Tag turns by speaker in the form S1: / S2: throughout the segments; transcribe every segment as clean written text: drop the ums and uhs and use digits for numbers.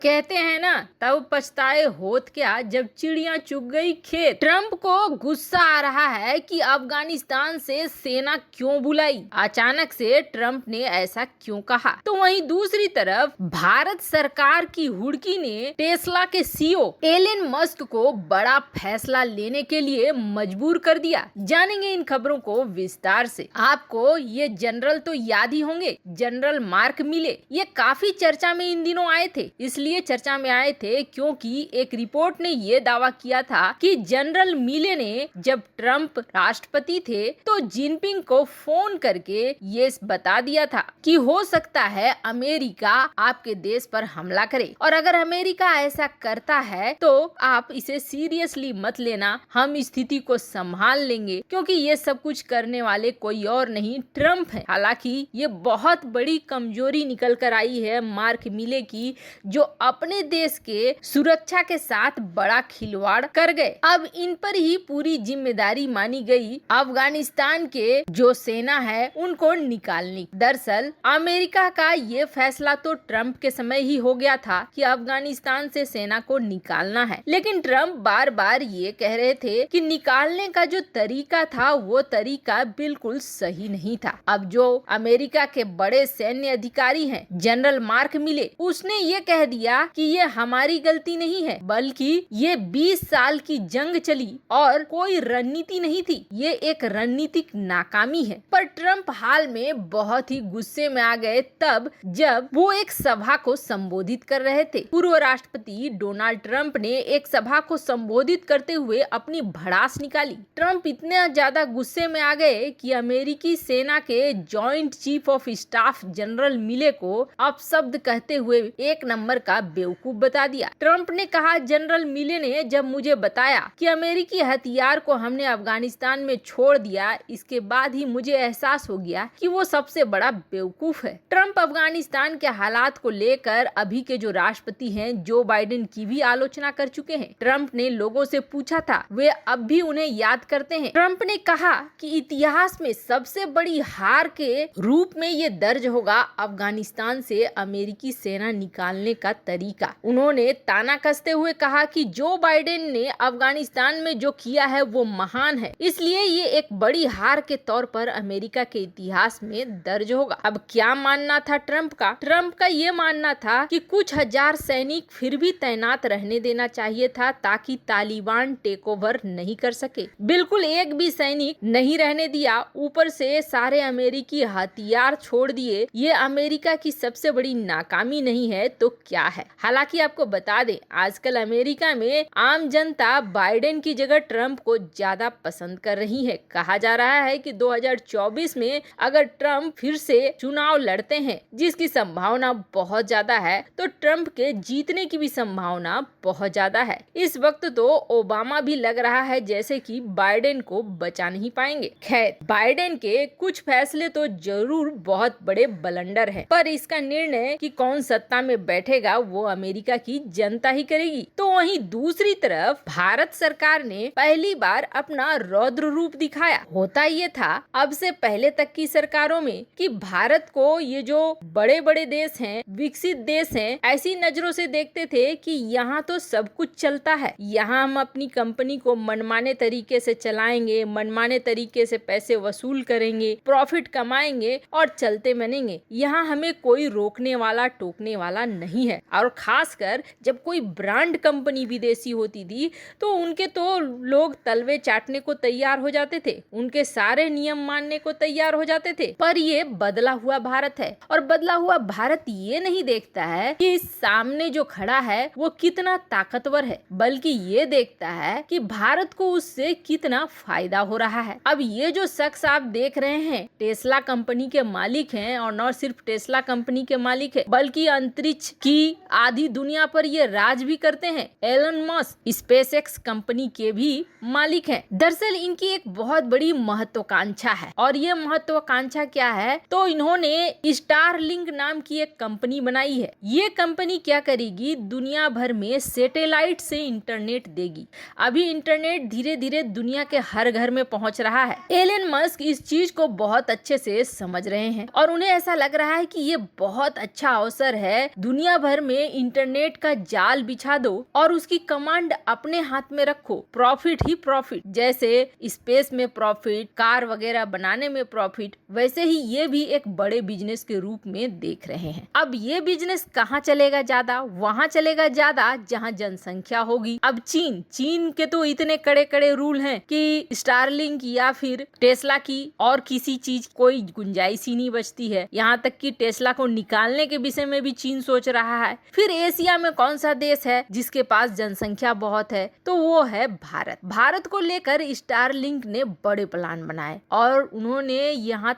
S1: कहते हैं ना, तब पछताए होत क्या जब चिड़िया चुग गई खेत। ट्रंप को गुस्सा आ रहा है कि अफगानिस्तान से सेना क्यों बुलाई, अचानक से ट्रंप ने ऐसा क्यों कहा। तो वहीं दूसरी तरफ भारत सरकार की हुड़की ने टेस्ला के सीईओ एलन मस्क को बड़ा फैसला लेने के लिए मजबूर कर दिया। जानेंगे इन खबरों को विस्तार से। आपको ये जनरल तो याद ही होंगे, जनरल मार्क मिले। ये काफी चर्चा में इन दिनों आए थे, इसलिए चर्चा में आए थे क्योंकि एक रिपोर्ट ने ये दावा किया था कि जनरल मिले ने जब ट्रंप राष्ट्रपति थे तो जिनपिंग को फोन करके ये बता दिया था कि हो सकता है अमेरिका आपके देश पर हमला करे, और अगर अमेरिका ऐसा करता है तो आप इसे सीरियसली मत लेना, हम स्थिति को संभाल लेंगे, क्योंकि ये सब कुछ करने वाले कोई और नहीं ट्रंप है। हालांकि ये बहुत बड़ी कमजोरी निकल कर आई है मार्क मिले की, जो अपने देश के सुरक्षा के साथ बड़ा खिलवाड़ कर गए। अब इन पर ही पूरी जिम्मेदारी मानी गई अफगानिस्तान के जो सेना है उनको निकालने। दरअसल अमेरिका का ये फैसला तो ट्रंप के समय ही हो गया था कि अफगानिस्तान से सेना को निकालना है, लेकिन ट्रंप बार बार ये कह रहे थे कि निकालने का जो तरीका था वो तरीका बिल्कुल सही नहीं था। अब जो अमेरिका के बड़े सैन्य अधिकारी हैं जनरल मार्क मिले, उसने ये कह दिया कि ये हमारी गलती नहीं है, बल्कि ये 20 साल की जंग चली और कोई रणनीति नहीं थी, ये एक रणनीतिक नाकामी है। पर ट्रंप हाल में बहुत ही गुस्से में आ गए तब जब वो एक सभा को संबोधित कर रहे थे। पूर्व राष्ट्रपति डोनाल्ड ट्रंप ने एक सभा को संबोधित करते हुए अपनी भड़ास निकाली। ट्रंप इतने ज्यादा गुस्से में आ गए कि अमेरिकी सेना के joint chief of staff general मिले को अपशब्द कहते हुए एक नंबर का बेवकूफ बता दिया। ट्रंप ने कहा, जनरल मिले ने जब मुझे बताया कि अमेरिकी हथियार को हमने अफगानिस्तान में छोड़ दिया, इसके बाद ही मुझे एहसास हो गया कि वो सबसे बड़ा बेवकूफ है। ट्रंप अफगानिस्तान के हालात को लेकर अभी के जो राष्ट्रपति हैं जो बाइडेन की भी आलोचना कर चुके हैं। ट्रंप ने लोगों से पूछा था, वे अब भी उन्हें याद करते हैं। ट्रंप ने कहा कि इतिहास में सबसे बड़ी हार के रूप में ये दर्ज होगा अफगानिस्तान से अमेरिकी सेना निकालने का तरीका। उन्होंने ताना कसते हुए कहा कि जो बाइडेन ने अफगानिस्तान में जो किया है वो महान है, इसलिए ये एक बड़ी हार के तौर पर अमेरिका के इतिहास में दर्ज होगा। अब क्या मानना था ट्रंप का? ट्रंप का ये मानना था कि कुछ हजार सैनिक फिर भी तैनात रहने देना चाहिए था ताकि तालिबान टेक ओवर नहीं कर सके। बिल्कुल एक भी सैनिक नहीं रहने दिया, ऊपर से सारे अमेरिकी हथियार छोड़ दिए। ये अमेरिका की सबसे बड़ी नाकामी नहीं है तो क्या है? हालांकि आपको बता दें, आजकल अमेरिका में आम जनता बाइडेन की जगह ट्रंप को ज्यादा पसंद कर रही है। कहा जा रहा है कि 2024 में अगर ट्रंप फिर से चुनाव लड़ते हैं, जिसकी संभावना बहुत ज्यादा है, तो ट्रंप के जीतने की भी संभावना बहुत ज्यादा है। इस वक्त तो ओबामा भी लग रहा है जैसे कि बाइडेन को बचा नहीं पाएंगे। खैर, बाइडेन के कुछ फैसले तो जरूर बहुत बड़े बलंडर हैं, पर इसका निर्णय कि कौन सत्ता में बैठेगा वो अमेरिका की जनता ही करेगी। तो वहीं दूसरी तरफ भारत सरकार ने पहली बार अपना रौद्र रूप दिखाया। होता ये था अब से पहले तक की सरकारों में कि भारत को ये जो बड़े बड़े देश हैं, विकसित देश हैं, ऐसी नजरों से देखते थे कि यहाँ तो सब कुछ चलता है, यहाँ हम अपनी कंपनी को मनमाने तरीके से चलाएंगे, मनमाने तरीके से पैसे वसूल करेंगे, प्रॉफिट कमाएंगे और चलते बनेंगे, यहाँ हमें कोई रोकने वाला टोकने वाला नहीं है। और खासकर जब कोई ब्रांड कंपनी विदेशी होती थी तो उनके तो लोग तलवे चाटने को तैयार हो जाते थे, उनके सारे नियम मानने को तैयार हो जाते थे। पर ये बदला हुआ भारत है, और बदला हुआ भारत ये नहीं देखता है कि सामने जो खड़ा है वो कितना ताकतवर है, बल्कि ये देखता है कि भारत को उससे कितना फायदा हो रहा है। अब ये जो शख्स आप देख रहे हैं टेस्ला कंपनी के मालिक हैं, और न सिर्फ टेस्ला कंपनी के मालिक है बल्कि अंतरिक्ष की आधी दुनिया पर ये राज भी करते हैं। एलन मस्क स्पेसएक्स कंपनी के भी मालिक हैं। दरअसल इनकी एक बहुत बड़ी महत्वाकांक्षा है, और ये महत्वाकांक्षा क्या है, तो इन्होंने स्टारलिंक नाम की एक कंपनी बनाई है। ये कंपनी क्या करेगी, दुनिया भर में सैटेलाइट से इंटरनेट देगी। अभी इंटरनेट धीरे धीरे दुनिया के हर घर में पहुंच रहा है। एलन मस्क इस चीज को बहुत अच्छे से समझ रहे हैं, और उन्हें ऐसा लग रहा है कि ये बहुत अच्छा अवसर है दुनिया भर में में इंटरनेट का जाल बिछा दो और उसकी कमांड अपने हाथ में रखो, प्रॉफिट ही प्रॉफिट। जैसे स्पेस में प्रॉफिट, कार वगैरह बनाने में प्रॉफिट, वैसे ही ये भी एक बड़े बिजनेस के रूप में देख रहे हैं। अब ये बिजनेस कहाँ चलेगा ज्यादा? वहाँ चलेगा ज्यादा जहाँ जनसंख्या होगी। अब चीन के तो इतने कड़े कड़े रूल हैं कि स्टारलिंक या फिर टेस्ला की और किसी चीज कोई गुंजाइश ही नहीं बचती है। यहाँ तक कि टेस्ला को निकालने के विषय में भी चीन सोच रहा है। फिर एशिया में कौन सा देश है जिसके पास जनसंख्या बहुत है? तो वो है भारत। भारत को लेकर स्टारलिंक ने बड़े प्लान बनाए और उन्होंने यहाँ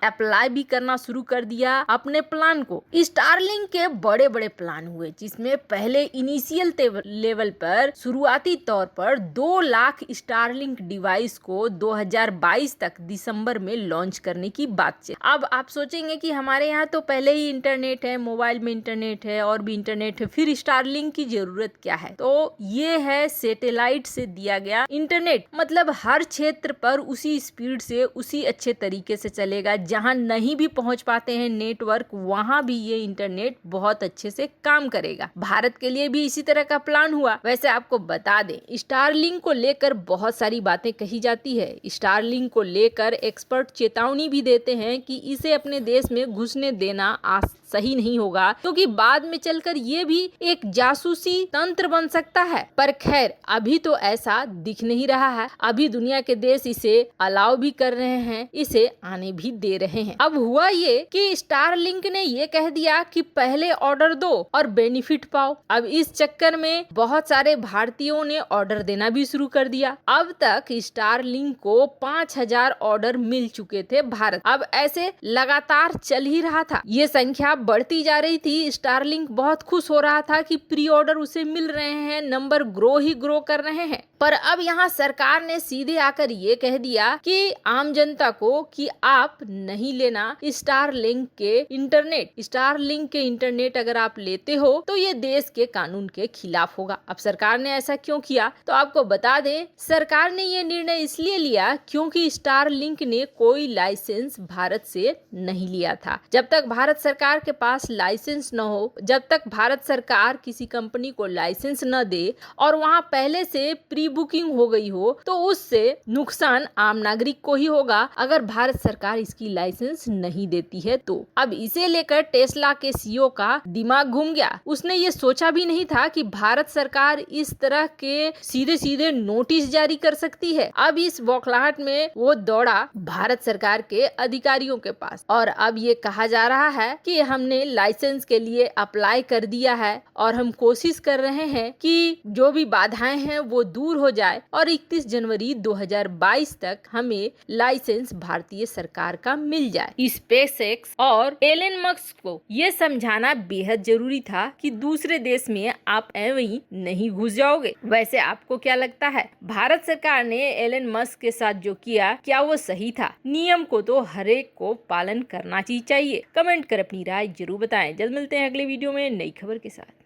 S1: अप्लाई भी करना शुरू कर दिया अपने प्लान को। स्टारलिंक के बड़े बड़े प्लान हुए, जिसमें पहले इनिशियल लेवल पर शुरुआती तौर पर 2 लाख स्टारलिंक डिवाइस को 2022 तक दिसंबर में लॉन्च करने की बात चली। अब आप सोचेंगे कि हमारे यहाँ तो पहले ही इंटरनेट है, मोबाइल में इंटरनेट है और भी इंटरनेट है, फिर स्टारलिंक की जरूरत क्या है? तो ये है सैटेलाइट से दिया गया इंटरनेट, मतलब हर क्षेत्र पर उसी स्पीड से, उसी अच्छे तरीके से चलेगा। जहाँ नहीं भी पहुंच पाते हैं नेटवर्क, वहाँ भी ये इंटरनेट बहुत अच्छे से काम करेगा। भारत के लिए भी इसी तरह का प्लान हुआ। वैसे आपको बता दें, स्टारलिंक को लेकर बहुत सारी बातें कही जाती है। स्टारलिंक को लेकर एक्सपर्ट चेतावनी भी देते हैं कि इसे अपने देश में घुसने देना सही नहीं होगा, क्योंकि बाद में चलकर ये भी एक जासूसी तंत्र बन सकता है। पर खैर, अभी तो ऐसा दिख नहीं रहा है। अभी दुनिया के देश इसे अलाउ भी कर रहे हैं, इसे आने भी दे रहे हैं। अब हुआ ये कि स्टारलिंक ने ये कह दिया कि पहले ऑर्डर दो और बेनिफिट पाओ। अब इस चक्कर में बहुत सारे भारतीयों ने ऑर्डर देना भी शुरू कर दिया। अब तक स्टारलिंक को 5000 ऑर्डर मिल चुके थे भारत। अब ऐसे लगातार चल ही रहा था, ये संख्या बढ़ती जा रही थी। स्टारलिंक बहुत खुश हो रहा था कि प्री ऑर्डर उसे मिल रहे हैं, नंबर ग्रो कर रहे हैं। पर अब यहाँ सरकार ने सीधे आकर ये कह दिया कि आम जनता को कि आप नहीं लेना स्टारलिंक के इंटरनेट। स्टारलिंक के इंटरनेट अगर आप लेते हो तो ये देश के कानून के खिलाफ होगा। अब सरकार ने ऐसा क्यों किया? तो आपको बता दें, सरकार ने ये निर्णय इसलिए लिया क्योंकि स्टारलिंक ने कोई लाइसेंस भारत से नहीं लिया था। जब तक भारत सरकार के पास लाइसेंस न हो, जब तक भारत सरकार किसी कंपनी को लाइसेंस न दे और वहाँ पहले से प्री बुकिंग हो गई हो, तो उससे नुकसान आम नागरिक को ही होगा अगर भारत सरकार इसकी लाइसेंस नहीं देती है तो। अब इसे लेकर टेस्ला के सीईओ का दिमाग घूम गया। उसने ये सोचा भी नहीं था कि भारत सरकार इस तरह के सीधे सीधे नोटिस जारी कर सकती है। अब इस बौखलाहट में वो दौड़ा भारत सरकार के अधिकारियों के पास और अब ये कहा जा रहा है कि हमने लाइसेंस के लिए अप्लाई कर दिया है और हम कोशिश कर रहे हैं कि जो भी बाधाएं हैं वो दूर हो जाए और 31 जनवरी 2022 तक हमें लाइसेंस भारतीय सरकार का मिल जाए। स्पेसएक्स और एलन मस्क को ये समझाना बेहद जरूरी था कि दूसरे देश में आप ऐਵੇਂ नहीं घुस जाओगे। वैसे आपको क्या लगता है, भारत सरकार ने एलन मस्क के साथ जो किया, क्या वो सही था? नियम को तो हरेक को पालन करना ही चाहिए। कमेंट कर अपनी राय जरूर बताएं। जल्द मिलते हैं अगले वीडियो में नई खबर के साथ।